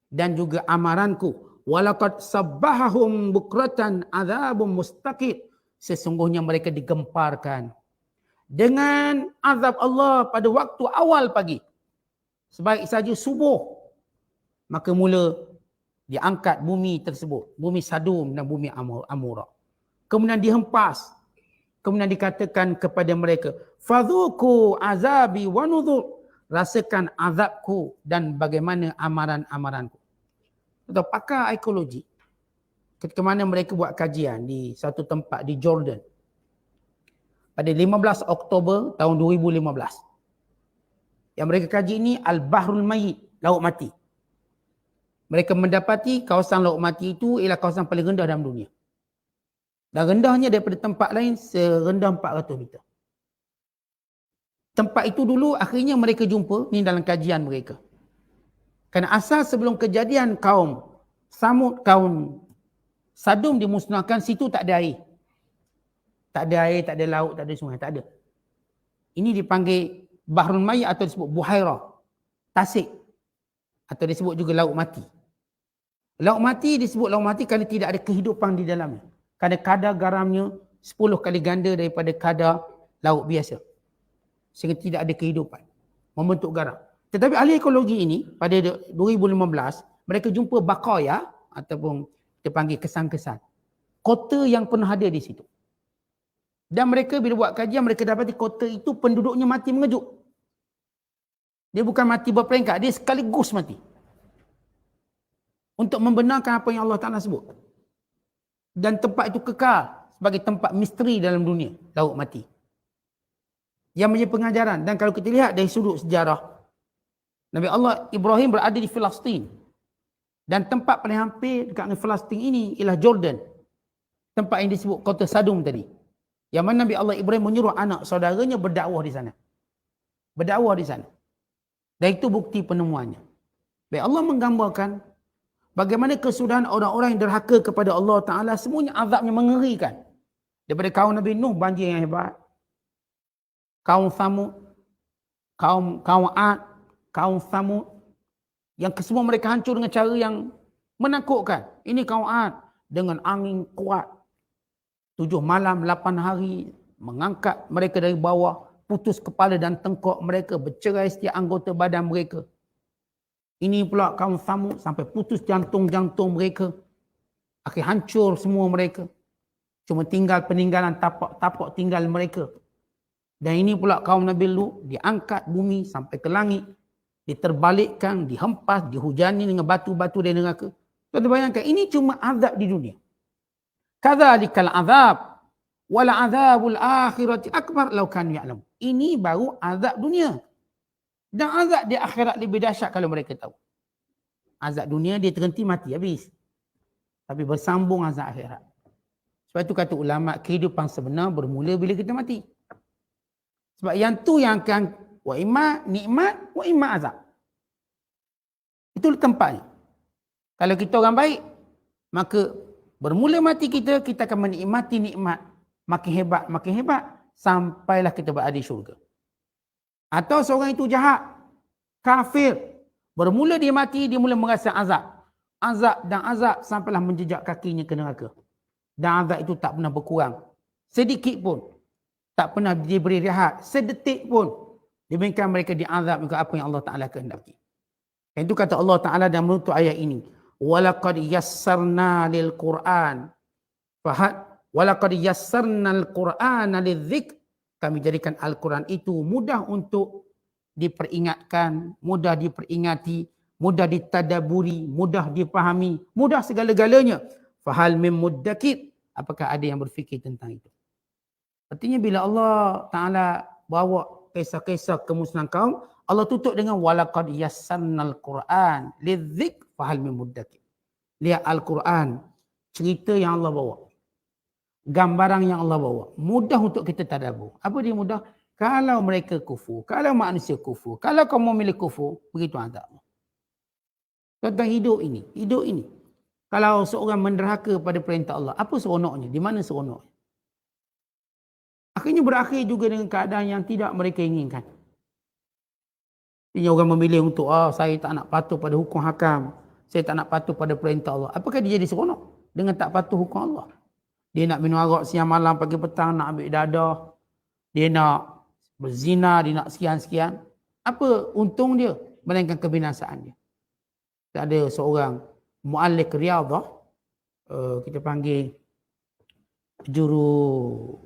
dan juga amaranku. Walaqad sabbahahum bukratan azabun mustaqid. Sesungguhnya mereka digemparkan dengan azab Allah pada waktu awal pagi. Sebaik saja subuh. Maka mula diangkat bumi tersebut. Bumi Sadum dan bumi Amura. Kemudian dihempas. Kemudian dikatakan kepada mereka, fadhuku azabi wa nudhur. Rasakan azabku dan bagaimana amaran-amaranku. Atau pakar ekologi, ketika mana mereka buat kajian di satu tempat di Jordan pada 15 Oktober tahun 2015. Yang mereka kaji ini Al-Bahrul Mayyit, laut mati. Mereka mendapati kawasan laut mati itu ialah kawasan paling rendah dalam dunia. Dan rendahnya daripada tempat lain serendah 400 meter. Tempat itu dulu akhirnya mereka jumpa, ni dalam kajian mereka. Kerana asal sebelum kejadian kaum Samud, kaum Sadum dimusnahkan, situ tak ada air. Tak ada air, tak ada laut, tak ada sungai, tak ada. Ini dipanggil Bahrul Mayyit atau disebut Buhairah, tasik. Atau disebut juga laut mati. Laut mati disebut laut mati kerana tidak ada kehidupan di dalamnya. Kerana kadar garamnya 10 kali ganda daripada kadar laut biasa. Sehingga tidak ada kehidupan. Membentuk garam. Tetapi ahli ekologi ini pada 2015, mereka jumpa bakaya ataupun kita panggil kesan-kesan. Kota yang pernah ada di situ. Dan mereka bila buat kajian, mereka dapati kota itu penduduknya mati mengejut. Dia bukan mati berperingkat, dia sekaligus mati. Untuk membenarkan apa yang Allah Ta'ala sebut. Dan tempat itu kekal sebagai tempat misteri dalam dunia, laut mati. Yang menjadi pengajaran. Dan kalau kita lihat dari sudut sejarah, Nabi Allah Ibrahim berada di Palestin. Dan tempat paling hampir dekat dengan Palestin ini ialah Jordan. Tempat yang disebut kota Sadum tadi. Yang mana Nabi Allah Ibrahim menyuruh anak saudaranya berdakwah di sana. Berdakwah di sana. Dan itu bukti penemuannya. Baik, Allah menggambarkan bagaimana kesudahan orang-orang yang derhaka kepada Allah Ta'ala, semuanya azabnya mengerikan. Daripada kaum Nabi Nuh, banjir yang hebat. Kaum Thamud, kaum Ad, kaum Thamud, yang kesemua mereka hancur dengan cara yang menakutkan. Ini kaum Ad dengan angin kuat. 7 malam, 8 hari, mengangkat mereka dari bawah, putus kepala dan tengkok mereka, bercerai setiap anggota badan mereka. Ini pula kaum Thamud sampai putus jantung-jantung mereka. Akhir hancur semua mereka. Cuma tinggal peninggalan tapak-tapak tinggal mereka. Dan ini pula kaum Nabi Lut, diangkat bumi sampai ke langit. Diterbalikkan, dihempas, dihujani dengan batu-batu dari neraka. Tuan bayangkan, ini cuma azab di dunia. Kadzalikal azab wala azabul akhirati akbar law kanu ya'lam. Ini baru azab dunia. Dan azab di akhirat lebih dahsyat kalau mereka tahu. Azab dunia dia terhenti mati habis. Tapi bersambung azab akhirat. Sebab itu kata ulama, kehidupan sebenar bermula bila kita mati. Sebab yang tu yang akan wa imma nikmat wa imma azab. Itu tempatnya. Kalau kita orang baik, maka bermula mati kita akan menikmati nikmat makin hebat sampailah kita berada di syurga. Atau seorang itu jahat, kafir, bermula dia mati, dia mula merasa azab. Azab sampailah menjejak kakinya ke neraka. Dan azab itu tak pernah berkurang. Sedikit pun. Tak pernah diberi rehat. Sedetik pun. Demikian mereka diazab dengan apa yang Allah Ta'ala kehendaki. Itu kata Allah Ta'ala dalam menutup ayat ini. Walaqad yassarna lil Qur'an. Walaqad yassarna al-Qur'ana lidh-dzikr. Kami jadikan Al-Quran itu mudah untuk diperingatkan, mudah diperingati, mudah ditadaburi, mudah dipahami, mudah segala-galanya. Fahal mim muddakir. Apakah ada yang berfikir tentang itu? Artinya bila Allah Ta'ala bawa kisah-kisah kemusnahan kaum, Allah tutup dengan walaqad yassarnal Qur'an lidh-dzikr fahal mim muddakir. Lihat Al-Quran, cerita yang Allah bawa. Gambaran yang Allah bawa. Mudah untuk kita tadabbur. Apa dia mudah? Kalau mereka kufur, kalau manusia kufur, kalau kaum memilih kufur, begitu azab. Tentang hidup ini. Kalau seorang menderhaka pada perintah Allah, apa seronoknya? Di mana seronoknya? Akhirnya berakhir juga dengan keadaan yang tidak mereka inginkan. Ini orang memilih untuk, saya tak nak patuh pada hukum hakam. Saya tak nak patuh pada perintah Allah. Apakah dia jadi seronok dengan tak patuh hukum Allah? Dia nak minum arak siang malam, pagi petang, nak ambil dadah. Dia nak berzina, dia nak sekian-sekian. Apa untung dia? Melainkan kebinasaan dia. Ada seorang mu'allik riyadah, kita panggil juru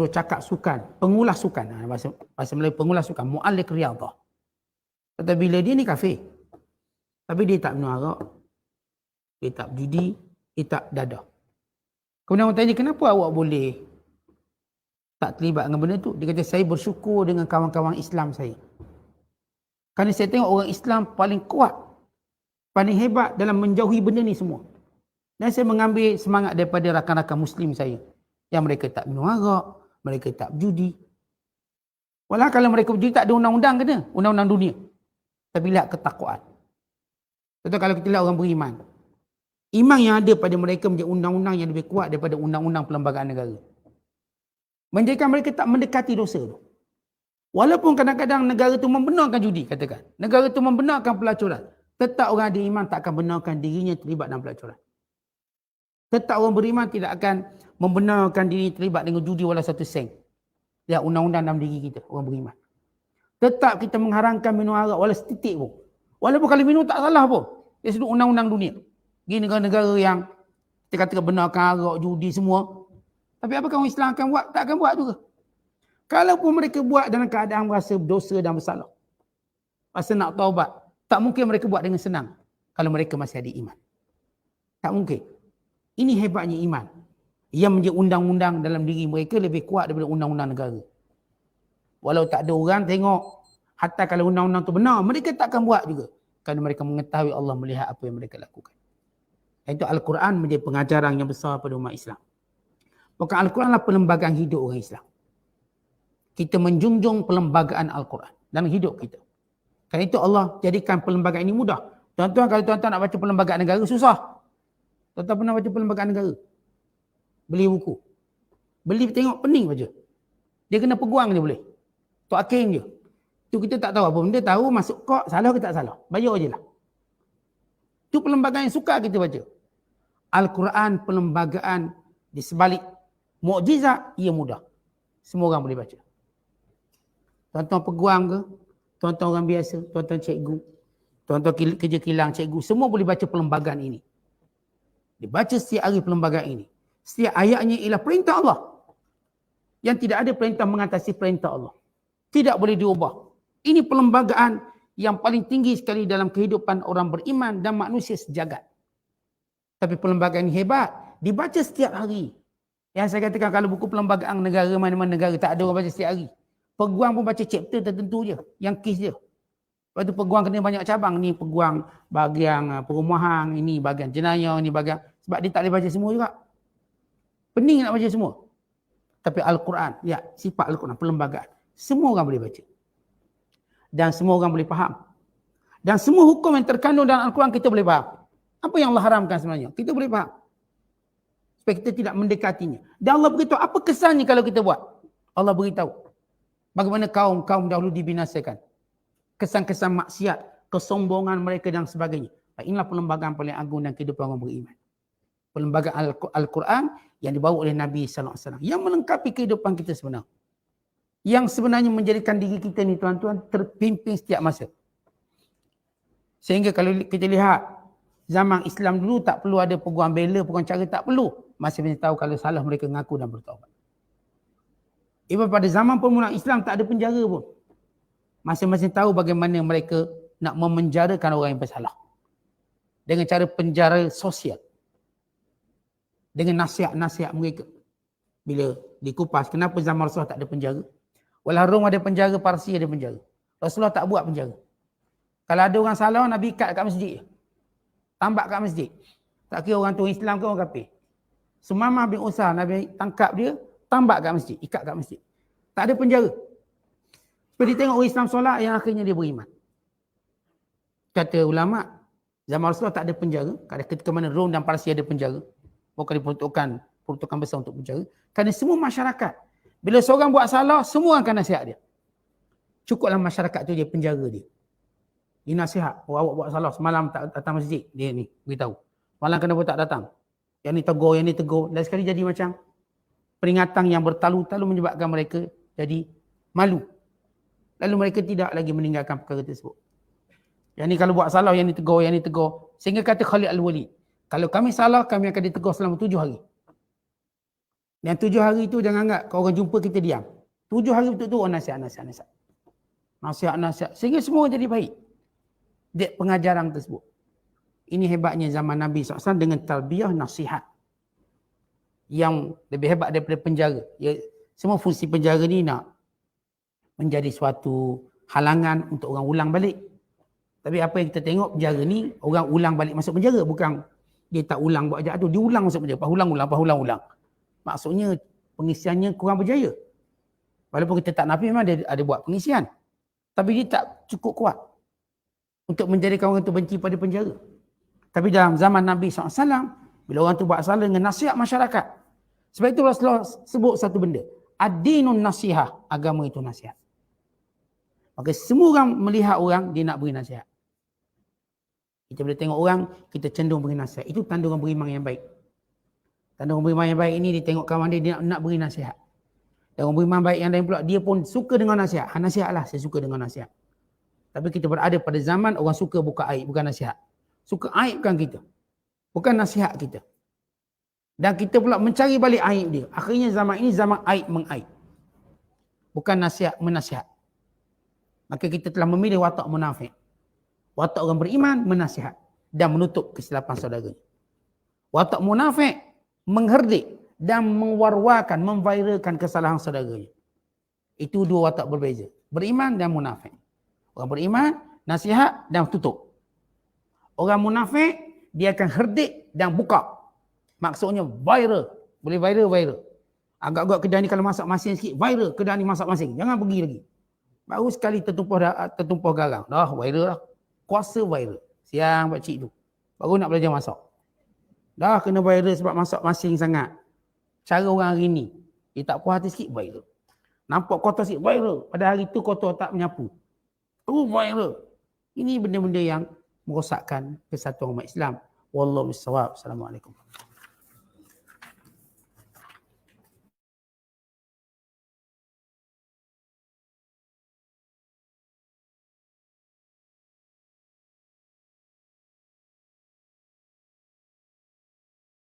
cakap sukan, pengulas sukan. Bahasa Melayu pengulas sukan, mu'allik riyadah. Kata bila dia ni kafir. Tapi dia tak minum arak, dia tak judi, dia tak dadah. Kemudian orang tanya, kenapa awak boleh tak terlibat dengan benda tu? Dia kata, saya bersyukur dengan kawan-kawan Islam saya. Kerana saya tengok orang Islam paling kuat, paling hebat dalam menjauhi benda ni semua. Dan saya mengambil semangat daripada rakan-rakan Muslim saya. Yang mereka tak minum arak, mereka tak berjudi. Walau kalau mereka berjudi tak ada undang-undang kena, undang-undang dunia. Tapi lihat ketakwaan. Contoh kalau kita lihat orang beriman. Iman yang ada pada mereka menjadi undang-undang yang lebih kuat daripada undang-undang perlembagaan negara. Menjadikan mereka tak mendekati dosa tu. Walaupun kadang-kadang negara tu membenarkan judi, katakan. Negara tu membenarkan pelacuran. Tetap orang ada iman tak akan benarkan dirinya terlibat dalam pelacuran. Tetap orang beriman tidak akan membenarkan diri terlibat dengan judi walau satu sen. Lihat undang-undang dalam diri kita, orang beriman. Tetap kita mengharamkan minum arak walau setitik pun. Walaupun kalau minum tak salah pun. Dia sudut undang-undang dunia. Di negara-negara yang kita kata benarkan arak, judi semua. Tapi apakah orang Islam akan buat? Tak akan buat juga. Kalaupun mereka buat dalam keadaan merasa berdosa dan bersalah. Rasa nak taubat. Tak mungkin mereka buat dengan senang. Kalau mereka masih ada iman. Tak mungkin. Ini hebatnya iman. Yang menjadi undang-undang dalam diri mereka lebih kuat daripada undang-undang negara. Walau tak ada orang tengok, hatta kalau undang-undang tu benar, mereka tak akan buat juga. Kerana mereka mengetahui Allah melihat apa yang mereka lakukan. Itu Al-Quran menjadi pengajaran yang besar pada umat Islam. Bukan Al-Quran adalah perlembagaan hidup orang Islam. Kita menjunjung perlembagaan Al-Quran dalam hidup kita. Kerana itu Allah jadikan perlembagaan ini mudah. Tuan-tuan, kalau tuan-tuan nak baca perlembagaan negara, susah. Tuan-tuan pernah baca perlembagaan negara? Beli buku. Beli tengok pening baca. Dia kena peguang je boleh. Tok hakim je. Tu kita tak tahu apa benda, tahu masuk kok, salah ke tak salah. Bayar je lah. Tu perlembagaan yang suka kita baca. Al-Quran perlembagaan di sebalik mukjizat, ia mudah. Semua orang boleh baca. Tuan-tuan peguam ke, tuan-tuan orang biasa, tuan-tuan cikgu, tuan-tuan kerja kilang cikgu, semua boleh baca perlembagaan ini. Dibaca setiap hari perlembagaan ini. Setiap ayatnya ialah perintah Allah. Yang tidak ada perintah mengatasi perintah Allah. Tidak boleh diubah. Ini perlembagaan yang paling tinggi sekali dalam kehidupan orang beriman dan manusia sejagat. Tapi perlembagaan ini hebat. Dibaca setiap hari. Yang saya katakan kalau buku perlembagaan negara mana-mana negara tak ada orang baca setiap hari. Peguam pun baca chapter tertentu je. Yang kes je. Lepas tu peguam kena banyak cabang. Ni peguam bahagian perumahan. Ini bahagian jenayah. Ini bahagian. Sebab dia tak boleh baca semua juga. Pening nak baca semua. Tapi Al-Quran. Ya, sifat Al-Quran. Perlembagaan. Semua orang boleh baca. Dan semua orang boleh faham. Dan semua hukum yang terkandung dalam Al-Quran kita boleh faham. Apa yang Allah haramkan sebenarnya? Kita boleh faham. Supaya kita tidak mendekatinya. Dan Allah beritahu apa kesannya kalau kita buat. Allah beritahu. Bagaimana kaum dahulu dibinasakan. Kesan-kesan maksiat. Kesombongan mereka dan sebagainya. Inilah perlembagaan paling agung dan kehidupan orang beriman. Perlembagaan Al-Quran yang dibawa oleh Nabi SAW. Yang melengkapi kehidupan kita sebenarnya. Yang sebenarnya menjadikan diri kita ni tuan-tuan terpimpin setiap masa. Sehingga kalau kita lihat zaman Islam dulu tak perlu ada peguam bela, peguam cara, tak perlu. Masing-masing tahu kalau salah mereka mengaku dan bertaubat. Even pada zaman permulaan Islam tak ada penjara pun. Masing-masing tahu bagaimana mereka nak memenjarakan orang yang bersalah. Dengan cara penjara sosial. Dengan nasihat-nasihat mereka. Bila dikupas, kenapa zaman Rasulullah tak ada penjara? Walau Rom ada penjara, Parsi ada penjara. Rasulullah tak buat penjara. Kalau ada orang salah, Nabi ikat kat masjid. Tambak kat masjid. Tak kira orang tu Islam ke orang kafir. Sumamah bin Usal, Nabi tangkap dia, tambak kat masjid, ikat kat masjid. Tak ada penjara. Sebab dia tengok orang Islam solat, yang akhirnya dia beriman. Kata ulama, zaman Rasulullah tak ada penjara. Ketika mana Rom dan Parsi ada penjara. Bukan diperuntukkan besar untuk penjara. Kerana semua masyarakat, bila seorang buat salah, semua akan nasihat dia. Cukuplah masyarakat tu dia penjara dia. Dia nasihat. Oh, awak buat salah semalam tak datang masjid. Dia ni beritahu. Malam kenapa tak datang? Yang ni tegur, yang ni tegur. Dan sekali jadi macam peringatan yang bertalu-talu menyebabkan mereka jadi malu. Lalu mereka tidak lagi meninggalkan perkara tersebut. Yang ni kalau buat salah, yang ni tegur, yang ni tegur. Sehingga kata Khalid Al-Walid, kalau kami salah, kami akan ditegur selama 7 hari. Dan 7 hari itu jangan anggap kalau orang jumpa kita diam. 7 hari betul-betul orang nasihat. Nasihat. Sehingga semua jadi baik. Dia pengajaran tersebut. Ini hebatnya zaman Nabi SAW dengan tarbiyah nasihat. Yang lebih hebat daripada penjara. Ya, semua fungsi penjara ni nak menjadi suatu halangan untuk orang ulang balik. Tapi apa yang kita tengok penjara ni, orang ulang balik masuk penjara. Bukan dia tak ulang buat jahat tu. Dia ulang masuk penjara. Ulang. Maksudnya pengisiannya kurang berjaya. Walaupun kita tak nafi memang dia ada buat pengisian. Tapi dia tak cukup kuat untuk menjadikan orang tu benci pada penjara. Tapi dalam zaman Nabi SAW, bila orang tu buat salah dengan nasihat masyarakat. Sebab itu Rasulullah sebut satu benda. Ad-dinun nasihah. Agama itu nasihat. Maka semua orang melihat orang, dia nak beri nasihat. Kita boleh tengok orang, kita cenderung beri nasihat. Itu tanda orang beriman yang baik. Tanda orang beriman yang baik ini, dia tengok kawan dia nak beri nasihat. Dan orang beriman baik yang lain pula, dia pun suka dengan nasihat. Nasihat lah, saya suka dengan nasihat. Tapi kita berada pada zaman orang suka buka aib, bukan nasihat. Suka aibkan kita. Bukan nasihat kita. Dan kita pula mencari balik aib dia. Akhirnya zaman ini zaman aib mengaib. Bukan nasihat menasihat. Maka kita telah memilih watak munafik. Watak orang beriman menasihat dan menutup kesilapan saudara. Watak munafik mengherdik dan mengwarwakan, memviralkan kesalahan saudaranya. Itu dua watak berbeza. Beriman dan munafik. Orang beriman, nasihat dan tutup. Orang munafik, dia akan herdik dan buka. Maksudnya viral. Boleh viral. Agak-agak kedai ni kalau masak masin sikit, viral kedai ni masak masin. Jangan pergi lagi. Baru sekali tertumpah garang. Dah viral lah. Kuasa viral. Siang pakcik tu. Baru nak belajar masak. Dah kena viral sebab masak masin sangat. Cara orang hari ni, dia tak puas hati sikit, viral. Nampak kotor sikit, viral. Pada hari tu kotor tak menyapu. Viral. Ini benda-benda yang merosakkan kesatuan umat Islam. Wallahu a'lam. Assalamualaikum.